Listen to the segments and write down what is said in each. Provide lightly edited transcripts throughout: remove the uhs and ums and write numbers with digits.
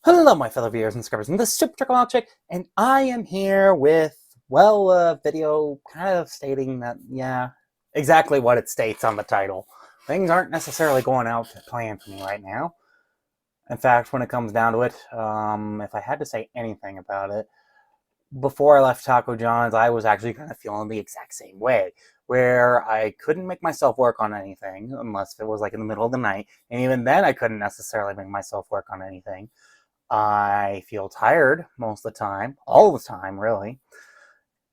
Hello, my fellow viewers and subscribers, and this is Superchocolatemilkshake, and I am here with, well, a video kind of stating that, yeah, exactly what it states on the title. Things aren't necessarily going out to plan for me right now. In fact, when it comes down to it, if I had to say anything about it, before I left Taco John's, I was actually kind of feeling the exact same way, where I couldn't make myself work on anything unless it was like in the middle of the night, and even then I couldn't necessarily make myself work on anything. I feel tired most of the time, all the time, really.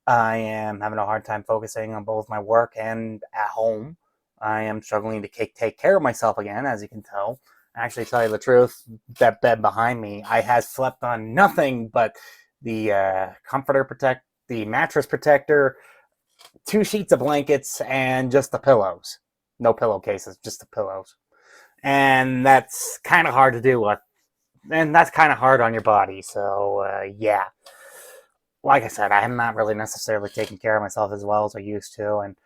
I am having a hard time focusing on both my work and at home. I am struggling to take care of myself again, as you can tell. Actually, tell you the truth, that bed behind me, I have slept on nothing but the the mattress protector, 2 sheets of blankets, and just the pillows. No pillowcases, just the pillows. And that's kind of hard to do with, and that's kind of hard on your body. So yeah, like I said, I'm not really necessarily taking care of myself as well as I used to, and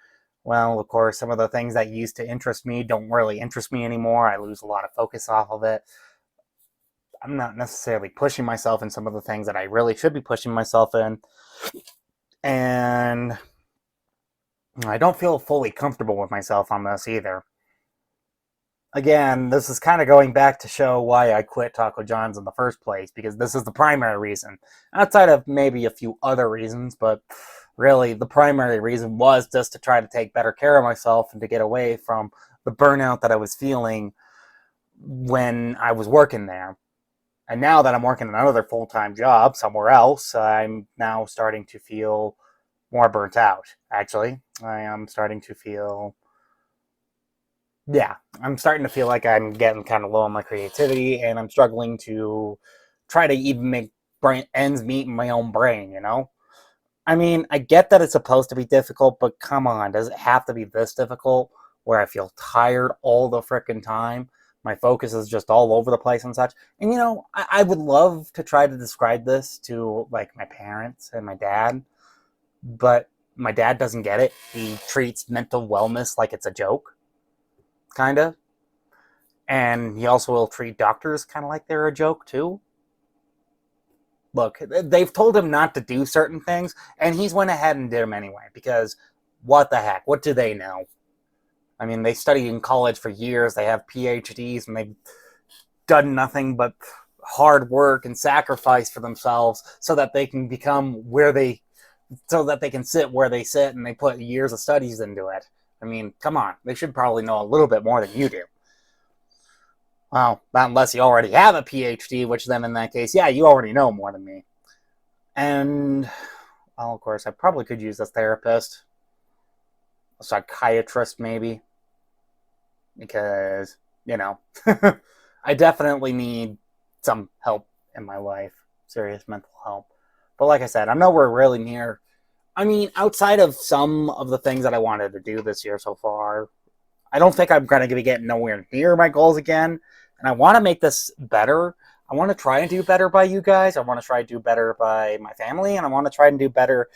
well, of course, some of the things that used to interest me don't really interest me anymore. I lose a lot of focus off of it. I'm not necessarily pushing myself in some of the things that I really should be pushing myself in, and I don't feel fully comfortable with myself on this either. Again, this is kind of going back to show why I quit Taco John's in the first place, because this is the primary reason. Outside of maybe a few other reasons, but really the primary reason was just to try to take better care of myself and to get away from the burnout that I was feeling when I was working there. And now that I'm working another full-time job somewhere else, I'm now starting to feel more burnt out, actually. I am starting to feel, yeah, I'm starting to feel like I'm getting kind of low on my creativity, and I'm struggling to try to even make ends meet in my own brain, you know? I mean, I get that it's supposed to be difficult, but come on, does it have to be this difficult where I feel tired all the frickin' time? My focus is just all over the place and such. And you know, I would love to try to describe this to like my parents and my dad, but my dad doesn't get it. He treats mental wellness like it's a joke, kind of. And he also will treat doctors kind of like they're a joke too. Look, they've told him not to do certain things, and he's went ahead and did them anyway, because what the heck? What do they know? I mean, they studied in college for years, they have PhDs, and they've done nothing but hard work and sacrifice for themselves so that they can become so that they can sit where they sit, and they put years of studies into it. I mean, come on, they should probably know a little bit more than you do. Well, not unless you already have a PhD, which then in that case, yeah, you already know more than me. And, well, of course, I probably could use a therapist, a psychiatrist maybe, because, you know, I definitely need some help in my life, serious mental help. But like I said, I'm nowhere really near. I mean, outside of some of the things that I wanted to do this year so far, I don't think I'm going to be getting nowhere near my goals again. And I want to make this better. I want to try and do better by you guys. I want to try and do better by my family. And I want to try and do better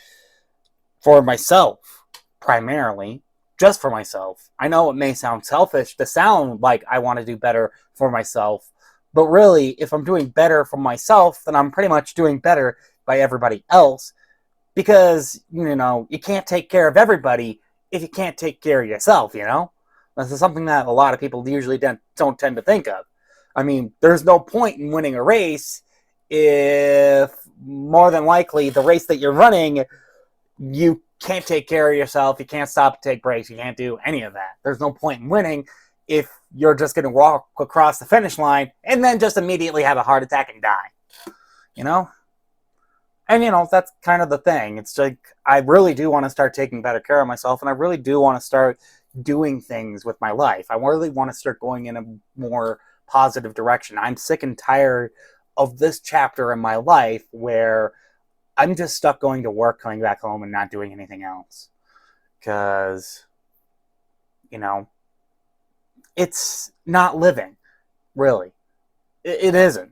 for myself, primarily, just for myself. I know it may sound selfish to sound like I want to do better for myself. But really, if I'm doing better for myself, then I'm pretty much doing better by everybody else. Because, you know, you can't take care of everybody if you can't take care of yourself, you know? This is something that a lot of people usually don't tend to think of. I mean, there's no point in winning a race if more than likely the race that you're running, you can't take care of yourself, you can't stop to take breaks, you can't do any of that. There's no point in winning if you're just going to walk across the finish line and then just immediately have a heart attack and die. You know? And, you know, that's kind of the thing. It's like, I really do want to start taking better care of myself, and I really do want to start doing things with my life. I really want to start going in a more positive direction. I'm sick and tired of this chapter in my life where I'm just stuck going to work, coming back home, and not doing anything else. Because, you know, it's not living, really. It isn't.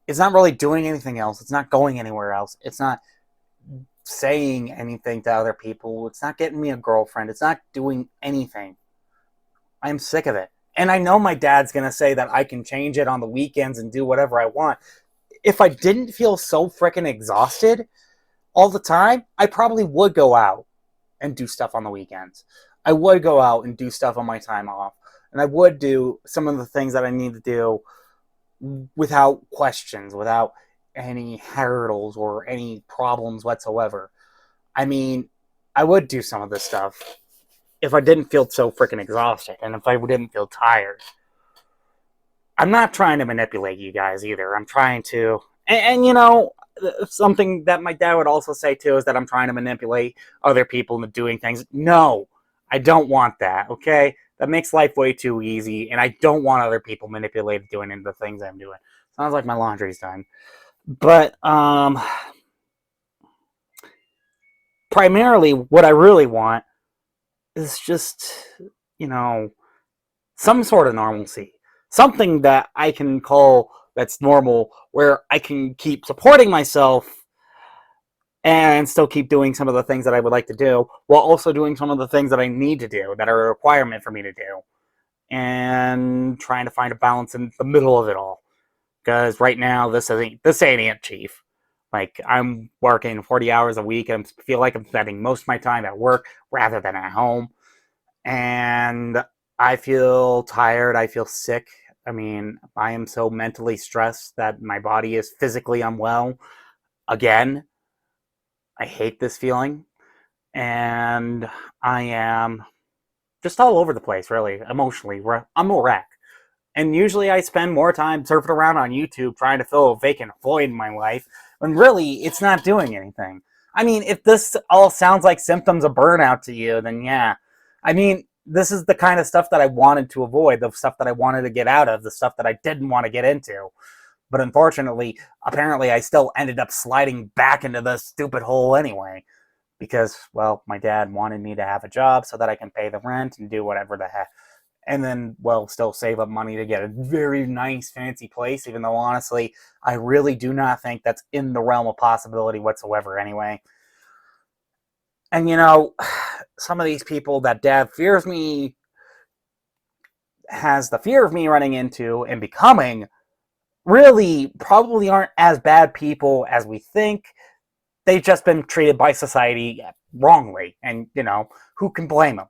It's not really doing anything else. It's not going anywhere else. It's not saying anything to other people. It's not getting me a girlfriend. It's not doing anything. I'm sick of it. And I know my dad's going to say that I can change it on the weekends and do whatever I want. If I didn't feel so freaking exhausted all the time, I probably would go out and do stuff on the weekends. I would go out and do stuff on my time off. And I would do some of the things that I need to do without questions, without any hurdles or any problems whatsoever. I mean, I would do some of this stuff if I didn't feel so freaking exhausted and if I didn't feel tired. I'm not trying to manipulate you guys either. I'm trying to, and you know, something that my dad would also say too is that I'm trying to manipulate other people into doing things. No, I don't want that. Okay, that makes life way too easy, and I don't want other people manipulated doing into the things I'm doing. Sounds like my laundry's done, but primarily what I really want is just, you know, some sort of normalcy. Something that I can call that's normal, where I can keep supporting myself and still keep doing some of the things that I would like to do, while also doing some of the things that I need to do, that are a requirement for me to do, and trying to find a balance in the middle of it all. Because right now, this ain't it, Chief. Like, I'm working 40 hours a week, and I feel like I'm spending most of my time at work rather than at home. And I feel tired. I feel sick. I mean, I am so mentally stressed that my body is physically unwell. Again, I hate this feeling. And I am just all over the place, really, emotionally. I'm a wreck. And usually I spend more time surfing around on YouTube trying to fill a vacant void in my life, when really it's not doing anything. I mean, if this all sounds like symptoms of burnout to you, then yeah. I mean, this is the kind of stuff that I wanted to avoid, the stuff that I wanted to get out of, the stuff that I didn't want to get into. But unfortunately, apparently I still ended up sliding back into the stupid hole anyway. Because, well, my dad wanted me to have a job so that I can pay the rent and do whatever the heck. And then, well, still save up money to get a very nice, fancy place, even though, honestly, I really do not think that's in the realm of possibility whatsoever anyway. And, you know, some of these people that dad fears me, has the fear of me running into and becoming, really probably aren't as bad people as we think. They've just been treated by society wrongly. And, you know, who can blame them?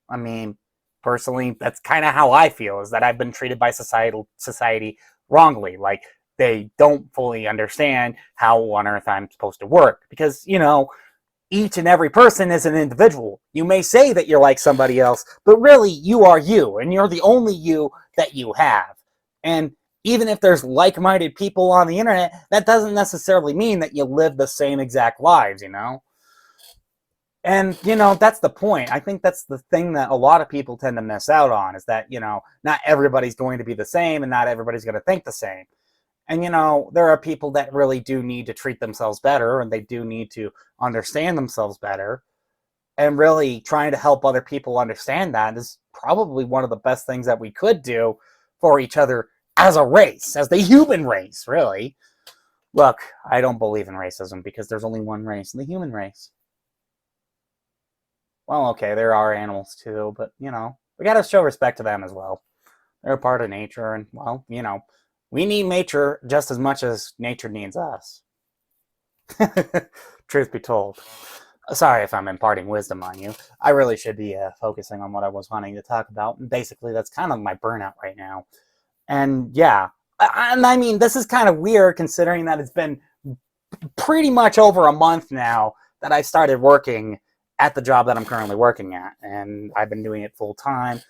I mean, personally, that's kind of how I feel, is that I've been treated by society wrongly. Like, they don't fully understand how on earth I'm supposed to work. Because, you know, each and every person is an individual. You may say that you're like somebody else, but really you are you, and you're the only you that you have. And even if there's like-minded people on the internet, that doesn't necessarily mean that you live the same exact lives, you know? And, you know, that's the point. I think that's the thing that a lot of people tend to miss out on, is that, you know, not everybody's going to be the same and not everybody's going to think the same. And, you know, there are people that really do need to treat themselves better, and they do need to understand themselves better. And really trying to help other people understand that is probably one of the best things that we could do for each other as a race, as the human race, really. Look, I don't believe in racism because there's only one race, the human race. Well, okay, there are animals too, but, you know, we gotta show respect to them as well. They're a part of nature, and, well, you know, we need nature just as much as nature needs us. Truth be told. Sorry if I'm imparting wisdom on you. I really should be focusing on what I was wanting to talk about. And basically, that's kind of my burnout right now. And yeah, and I mean, this is kind of weird considering that it's been pretty much over a month now that I started working at the job that I'm currently working at. And I've been doing it full time.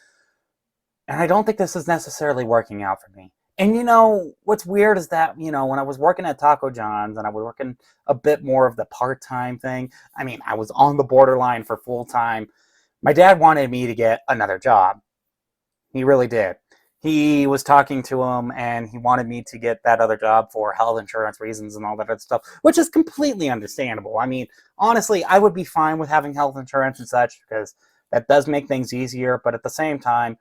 And I don't think this is necessarily working out for me. And, you know, what's weird is that, you know, when I was working at Taco John's and I was working a bit more of the part-time thing, I mean, I was on the borderline for full-time. My dad wanted me to get another job. He really did. He was talking to him, and he wanted me to get that other job for health insurance reasons and all that other stuff, which is completely understandable. I mean, honestly, I would be fine with having health insurance and such, because that does make things easier. But at the same time,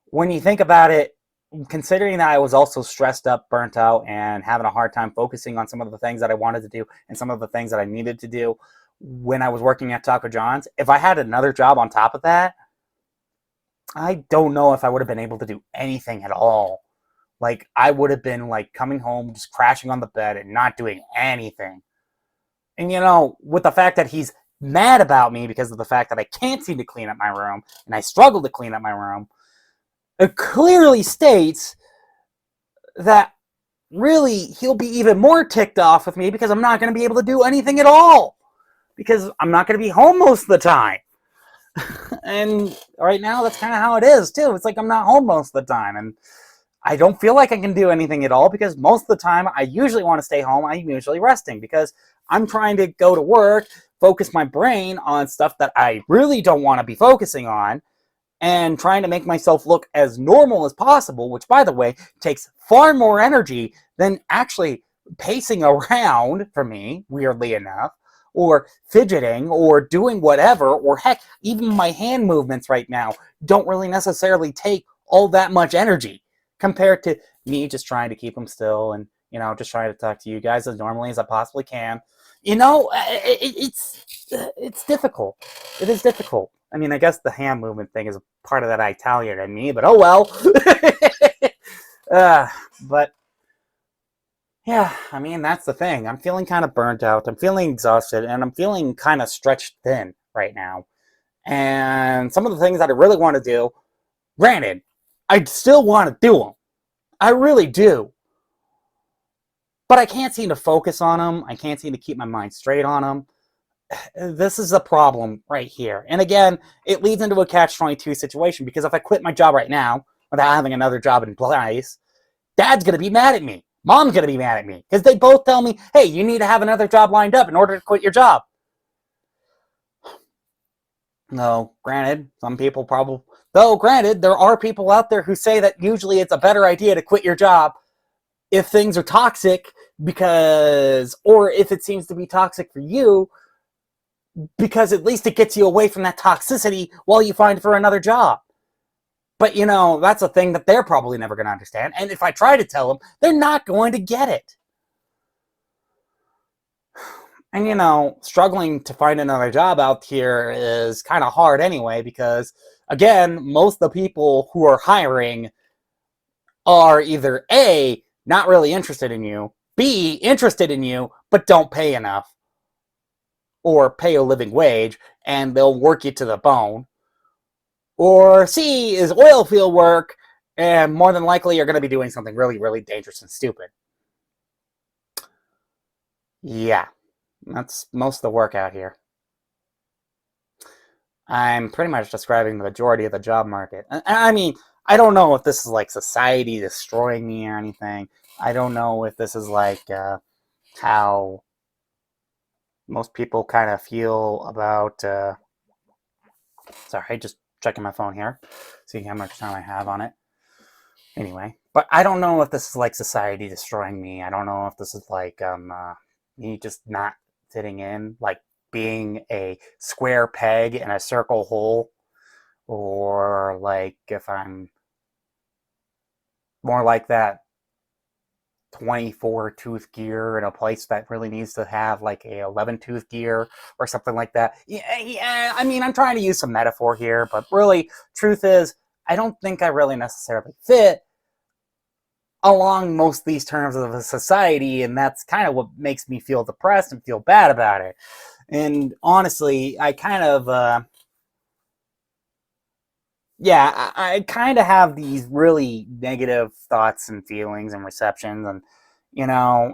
when you think about it, considering that I was also stressed up, burnt out, and having a hard time focusing on some of the things that I wanted to do and some of the things that I needed to do when I was working at Taco John's, if I had another job on top of that, I don't know if I would have been able to do anything at all. Like, I would have been, like, coming home, just crashing on the bed and not doing anything. And, with the fact that he's mad about me because of the fact that I can't seem to clean up my room, and I struggle to clean up my room, it clearly states that really he'll be even more ticked off with me because I'm not going to be able to do anything at all. Because I'm not going to be home most of the time. And right now, that's kind of how it is, too. It's like I'm not home most of the time. And I don't feel like I can do anything at all because most of the time I usually want to stay home. I'm usually resting because I'm trying to go to work, focus my brain on stuff that I really don't want to be focusing on, and trying to make myself look as normal as possible, which, by the way, takes far more energy than actually pacing around for me, weirdly enough, or fidgeting, or doing whatever, or heck, even my hand movements right now don't really necessarily take all that much energy compared to me just trying to keep them still and, just trying to talk to you guys as normally as I possibly can. It's difficult. It is difficult. I mean, I guess the hand movement thing is a part of that Italian in me, but oh well. But yeah, I mean, that's the thing. I'm feeling kind of burnt out. I'm feeling exhausted, and I'm feeling kind of stretched thin right now. And some of the things that I really want to do, granted, I still want to do them. I really do. But I can't seem to focus on them. I can't seem to keep my mind straight on them. This is the problem right here. And again, it leads into a catch-22 situation because if I quit my job right now without having another job in place, Dad's going to be mad at me. Mom's going to be mad at me because they both tell me, hey, you need to have another job lined up in order to quit your job. No, granted, some people probably... Though, granted, there are people out there who say that usually it's a better idea to quit your job if things are toxic or if it seems to be toxic for you, because at least it gets you away from that toxicity while you find for another job. But, that's a thing that they're probably never going to understand. And if I try to tell them, they're not going to get it. And, struggling to find another job out here is kind of hard anyway, because, again, most of the people who are hiring are either A, not really interested in you, B, interested in you, but don't pay enough, or pay a living wage, and they'll work you to the bone. Or C is oil field work, and more than likely you're going to be doing something really, really dangerous and stupid. Yeah, that's most of the work out here. I'm pretty much describing the majority of the job market. I mean, I don't know if this is like society destroying me or anything. I don't know if this is like how most people kind of feel about... Sorry, just checking my phone here, seeing how much time I have on it. Anyway, but I don't know if this is like society destroying me. I don't know if this is like me just not fitting in, like being a square peg in a circle hole, or like if I'm more like that 24 tooth gear in a place that really needs to have like a 11 tooth gear or something like that. Yeah, I mean, I'm trying to use some metaphor here, but really, truth is, I don't think I really necessarily fit along most of these terms of a society, and that's kind of what makes me feel depressed and feel bad about it. And honestly, I kind of I kind of have these really negative thoughts and feelings and receptions. And,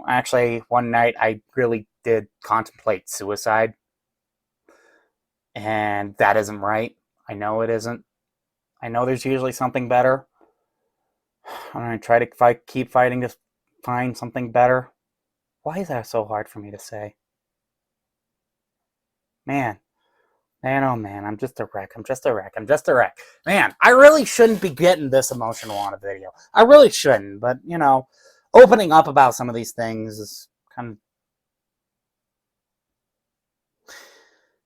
actually, one night I really did contemplate suicide. And that isn't right. I know it isn't. I know there's usually something better. I'm going to try to keep fighting to find something better. Why is that so hard for me to say? Man, oh man, I'm just a wreck. I'm just a wreck. I'm just a wreck. Man, I really shouldn't be getting this emotional on a video. I really shouldn't, but, opening up about some of these things is kind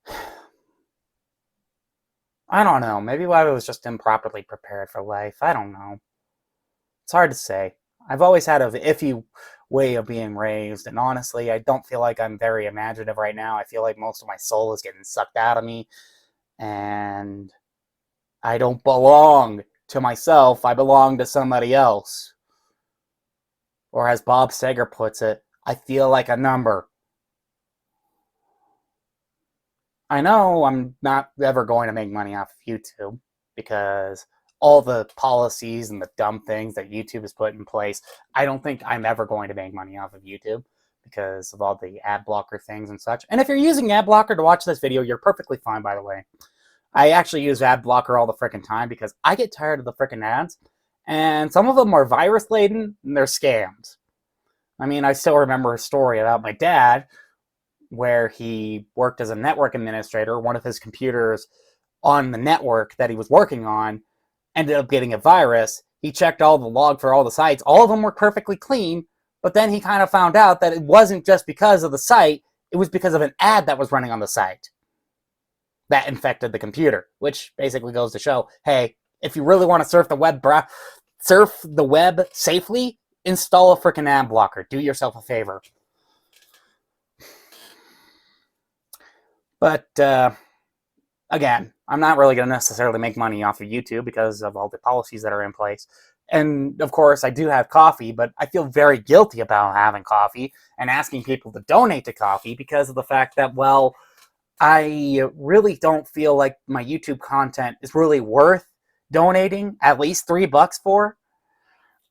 of... I don't know. Maybe I was just improperly prepared for life. I don't know. It's hard to say. I've always had an iffy way of being raised, and honestly, I don't feel like I'm very imaginative right now. I feel like most of my soul is getting sucked out of me, and I don't belong to myself. I belong to somebody else. Or as Bob Sager puts it, I feel like a number. I know I'm not ever going to make money off of YouTube because all the policies and the dumb things that YouTube has put in place, I don't think I'm ever going to make money off of YouTube because of all the ad blocker things and such. And if you're using ad blocker to watch this video, you're perfectly fine, by the way. I actually use ad blocker all the freaking time because I get tired of the freaking ads, and some of them are virus laden and they're scams. I mean, I still remember a story about my dad where he worked as a network administrator. One of his computers on the network that he was working on ended up getting a virus. He checked all the log for all the sites. All of them were perfectly clean, but then he kind of found out that it wasn't just because of the site, it was because of an ad that was running on the site that infected the computer, which basically goes to show, hey, if you really want to surf the web safely, install a freaking ad blocker. Do yourself a favor. But again, I'm not really going to necessarily make money off of YouTube because of all the policies that are in place. And of course, I do have coffee, but I feel very guilty about having coffee and asking people to donate to coffee because of the fact that, well, I really don't feel like my YouTube content is really worth donating at least $3 for.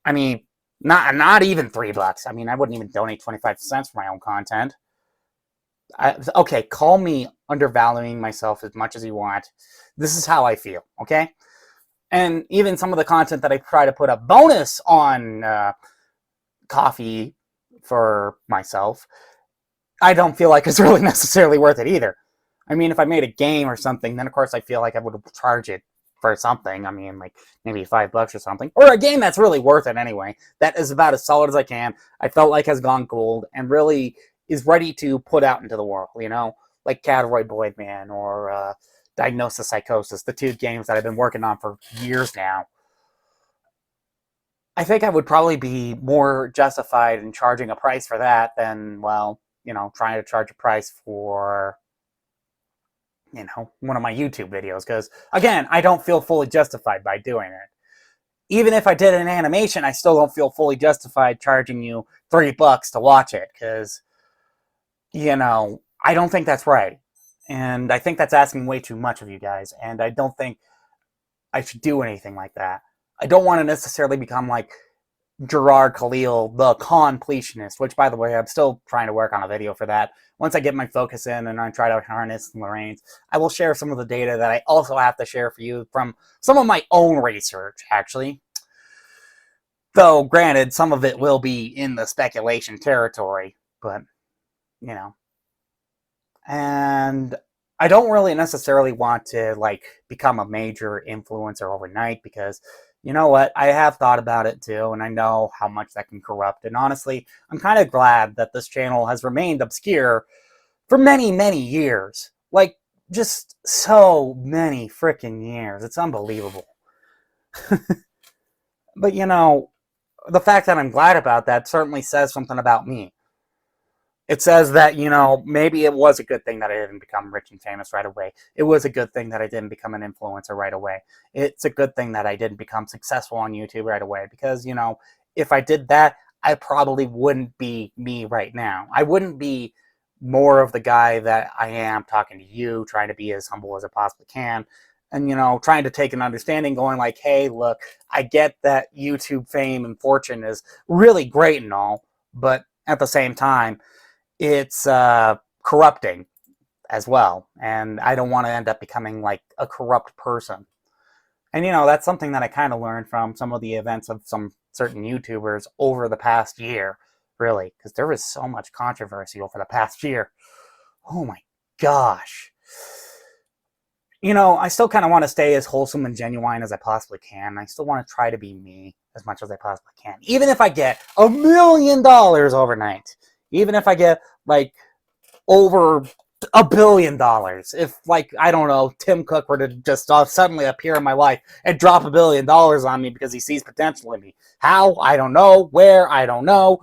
I mean, not even $3. I mean, I wouldn't even donate 25 cents for my own content. Okay, call me undervaluing myself as much as you want. This is how I feel, okay? And even some of the content that I try to put a bonus on coffee for myself, I don't feel like it's really necessarily worth it either. I mean, if I made a game or something, then of course I feel like I would charge it for something. I mean, like maybe $5 or something. Or a game that's really worth it anyway. That is about as solid as I can. I felt like has gone gold and really is ready to put out into the world, you know? Like Catoroid Boyd Man or Diagnosis Psychosis, the two games that I've been working on for years now. I think I would probably be more justified in charging a price for that than, well, you know, trying to charge a price for, you know, one of my YouTube videos. Because, again, I don't feel fully justified by doing it. Even if I did an animation, I still don't feel fully justified charging you $3 to watch it. Because, you know, I don't think that's right. And I think that's asking way too much of you guys. And I don't think I should do anything like that. I don't want to necessarily become like Gerard Khalil, the completionist, which, by the way, I'm still trying to work on a video for that. Once I get my focus in and I try to harness Lorraine's, I will share some of the data that I also have to share for you from some of my own research, actually. Though, granted, some of it will be in the speculation territory, but, you know. And I don't really necessarily want to, like, become a major influencer overnight because, you know what, I have thought about it too, and I know how much that can corrupt. And honestly, I'm kind of glad that this channel has remained obscure for many, many years. Like, just so many freaking years. It's unbelievable. But, you know, the fact that I'm glad about that certainly says something about me. It says that, you know, maybe it was a good thing that I didn't become rich and famous right away. It was a good thing that I didn't become an influencer right away. It's a good thing that I didn't become successful on YouTube right away. Because, you know, if I did that, I probably wouldn't be me right now. I wouldn't be more of the guy that I am talking to you, trying to be as humble as I possibly can. And, you know, trying to take an understanding, going like, hey, look, I get that YouTube fame and fortune is really great and all, but at the same time, it's corrupting as well. And I don't want to end up becoming like a corrupt person. And, you know, that's something that I kind of learned from some of the events of some certain YouTubers over the past year, really, because there was so much controversy over the past year. Oh my gosh. You know, I still kind of want to stay as wholesome and genuine as I possibly can. I still want to try to be me as much as I possibly can. Even if I get $1 million overnight. Even if I get, like, over $1 billion. If, like, I don't know, Tim Cook were to just suddenly appear in my life and drop $1 billion on me because he sees potential in me. How? I don't know. Where? I don't know.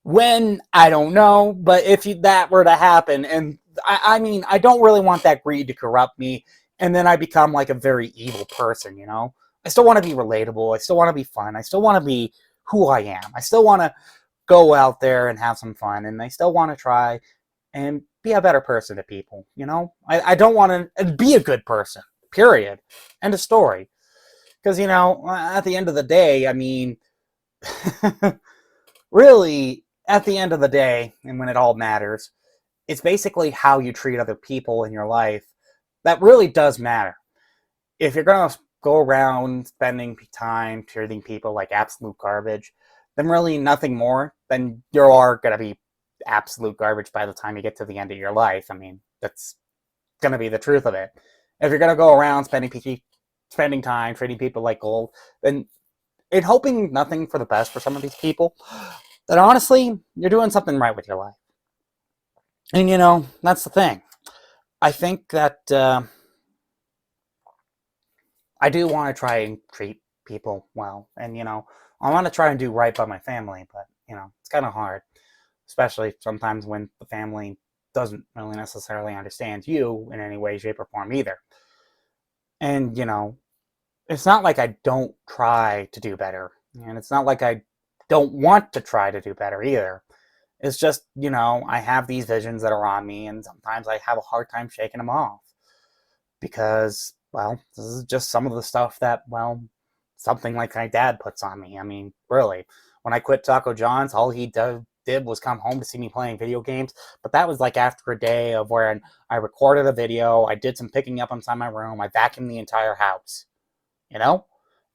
When? I don't know. But if that were to happen, and I mean, I don't really want that greed to corrupt me. and then I become like a very evil person, you know? I still want to be relatable. I still want to be fun. I still want to be who I am. I still want to go out there and have some fun, and I still want to try and be a better person to people, you know? I don't want to be a good person, period. End of story. Because, you know, at the end of the day, I mean, really, at the end of the day, and when it all matters, it's basically how you treat other people in your life that really does matter. If you're going to go around spending time treating people like absolute garbage, then really nothing more, then you are going to be absolute garbage by the time you get to the end of your life. I mean, that's going to be the truth of it. If you're going to go around spending time treating people like gold, then in hoping nothing for the best for some of these people, then honestly, you're doing something right with your life. And you know, that's the thing. I think that I do want to try and treat people well. And you know, I want to try and do right by my family, but you know, it's kind of hard, especially sometimes when the family doesn't really necessarily understand you in any way, shape, or form either. And you know, it's not like I don't try to do better, and it's not like I don't want to try to do better either. It's just, you know, I have these visions that are on me, and sometimes I have a hard time shaking them off because, well, this is just some of the stuff that, well, something like my dad puts on me. I mean, really, when I quit Taco John's, all he did was come home to see me playing video games, but that was like after a day of where I recorded a video, I did some picking up inside my room, I vacuumed the entire house, you know?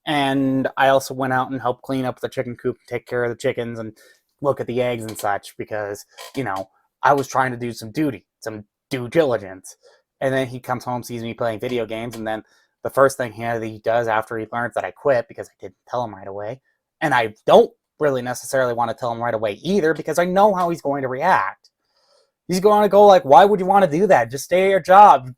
And I also went out and helped clean up the chicken coop, take care of the chickens, and look at the eggs and such because, you know, I was trying to do some some due diligence. And then he comes home, sees me playing video games, and then the first thing he does after he learns that I quit, because I didn't tell him right away, and I don't really necessarily want to tell him right away either because I know how he's going to react. He's going to go like, why would you want to do that? Just stay at your job.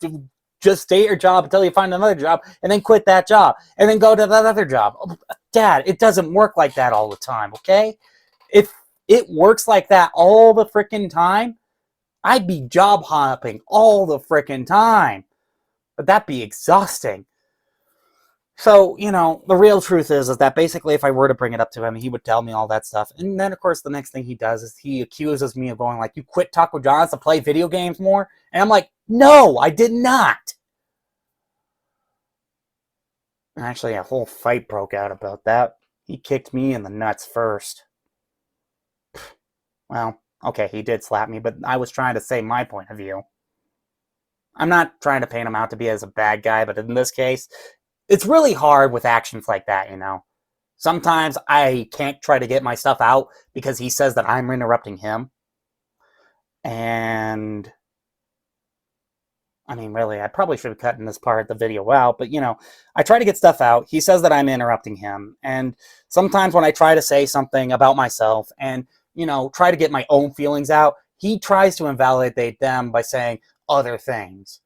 Just stay at your job until you find another job and then quit that job and then go to that other job. Dad, it doesn't work like that all the time, okay? If it works like that all the freaking time, I'd be job hopping all the freaking time. But that'd be exhausting. So, you know, the real truth is that basically if I were to bring it up to him, he would tell me all that stuff. And then, of course, the next thing he does is he accuses me of going like, you quit Taco John's to play video games more? And I'm like, no, I did not. Actually, a whole fight broke out about that. He kicked me in the nuts first. Well, okay, he did slap me, but I was trying to say my point of view. I'm not trying to paint him out to be as a bad guy, but in this case, it's really hard with actions like that, you know? Sometimes I can't try to get my stuff out because he says that I'm interrupting him. And I mean, really, I probably should have cut this part of the video out, but you know, I try to get stuff out. He says that I'm interrupting him. And sometimes when I try to say something about myself and, you know, try to get my own feelings out, he tries to invalidate them by saying other things.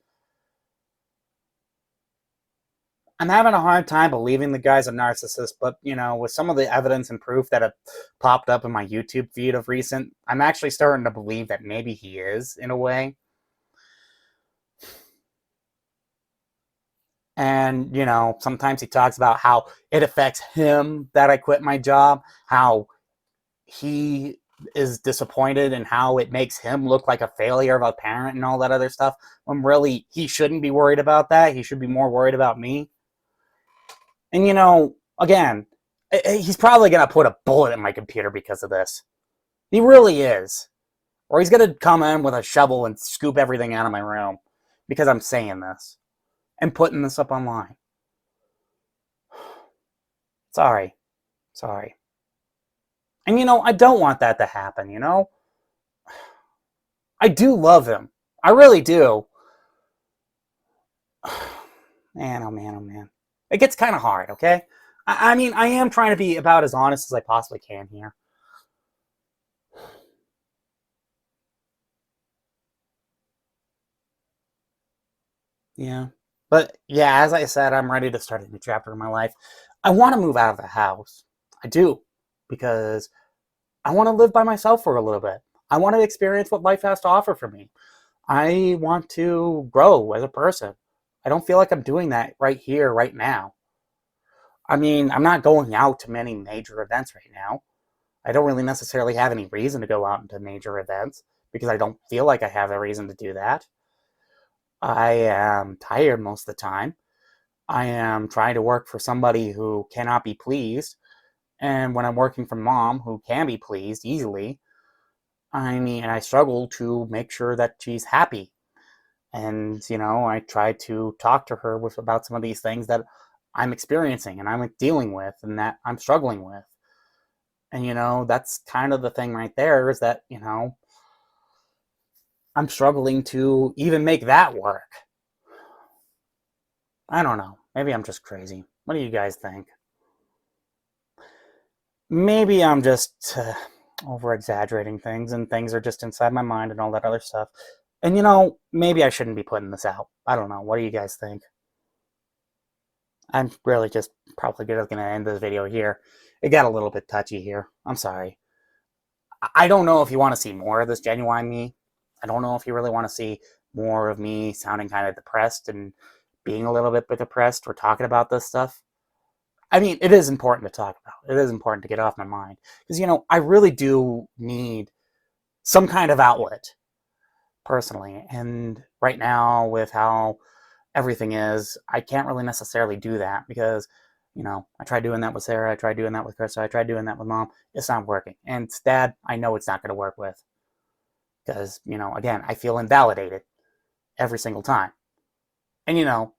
I'm having a hard time believing the guy's a narcissist, but, you know, with some of the evidence and proof that have popped up in my YouTube feed of recent, I'm actually starting to believe that maybe he is, in a way. And, you know, sometimes he talks about how it affects him that I quit my job, how he is disappointed and how it makes him look like a failure of a parent and all that other stuff, when really he shouldn't be worried about that. He should be more worried about me. And, you know, again, he's probably going to put a bullet in my computer because of this. He really is. Or he's going to come in with a shovel and scoop everything out of my room because I'm saying this and putting this up online. Sorry. And, you know, I don't want that to happen, you know? I do love him. I really do. Man, oh man, oh man. It gets kind of hard, okay? I mean, I am trying to be about as honest as I possibly can here. Yeah. But, yeah, as I said, I'm ready to start a new chapter in my life. I want to move out of the house. I do. Because I want to live by myself for a little bit. I want to experience what life has to offer for me. I want to grow as a person. I don't feel like I'm doing that right here, right now. I mean, I'm not going out to many major events right now. I don't really necessarily have any reason to go out into major events because I don't feel like I have a reason to do that. I am tired most of the time. I am trying to work for somebody who cannot be pleased. And when I'm working for mom, who can be pleased easily, I mean, I struggle to make sure that she's happy. And, I try to talk to her about some of these things that I'm experiencing and I'm dealing with and that I'm struggling with. And, that's kind of the thing right there is that, I'm struggling to even make that work. I don't know. Maybe I'm just crazy. What do you guys think? Maybe I'm just over exaggerating things and things are just inside my mind and all that other stuff. And maybe I shouldn't be putting this out. I don't know. What do you guys think? I'm really just probably just going to end this video here. It got a little bit touchy here. I'm sorry. I don't know if you want to see more of this genuine me. I don't know if you really want to see more of me sounding kind of depressed and being a little bit depressed or talking about this stuff. I mean, it is important to talk about. It is important to get off my mind. Because, I really do need some kind of outlet, personally. And right now, with how everything is, I can't really necessarily do that because, I tried doing that with Sarah, I tried doing that with Krista, I tried doing that with Mom. It's not working. And Dad, I know it's not going to work with. Because, again, I feel invalidated every single time. And,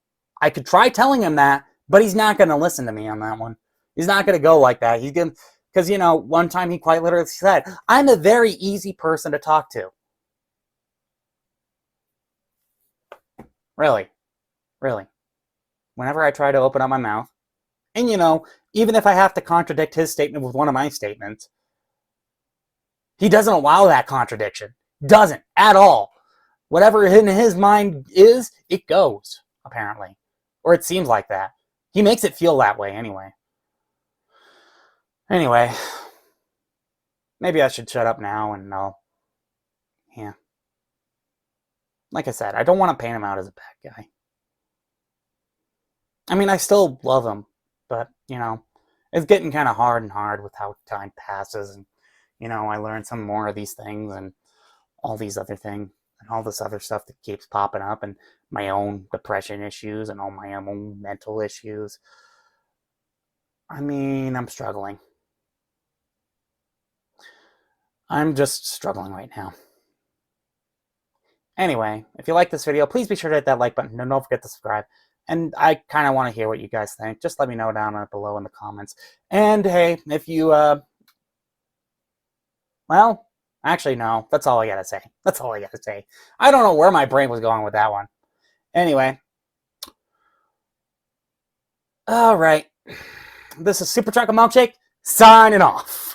I could try telling him that, but he's not going to listen to me on that one. He's not going to go like that. He's going to, because, one time he quite literally said, I'm a very easy person to talk to. Really. Really. Whenever I try to open up my mouth, and, even if I have to contradict his statement with one of my statements, he doesn't allow that contradiction. Doesn't. At all. Whatever in his mind is, it goes, apparently. Or it seems like that. He makes it feel that way anyway. Anyway, maybe I should shut up now and yeah. Like I said, I don't want to paint him out as a bad guy. I mean, I still love him, but, it's getting kind of hard and hard with how time passes and, I learned some more of these things and all these other things and all this other stuff that keeps popping up and my own depression issues and all my own mental issues. I mean, I'm struggling. I'm just struggling right now. Anyway, if you like this video, please be sure to hit that like button and don't forget to subscribe. And I kind of want to hear what you guys think. Just let me know down below in the comments. And hey, if you, well, actually, no. That's all I gotta say. That's all I gotta say. I don't know where my brain was going with that one. Anyway. Alright. This is Superchocolatemilkshake, signing off.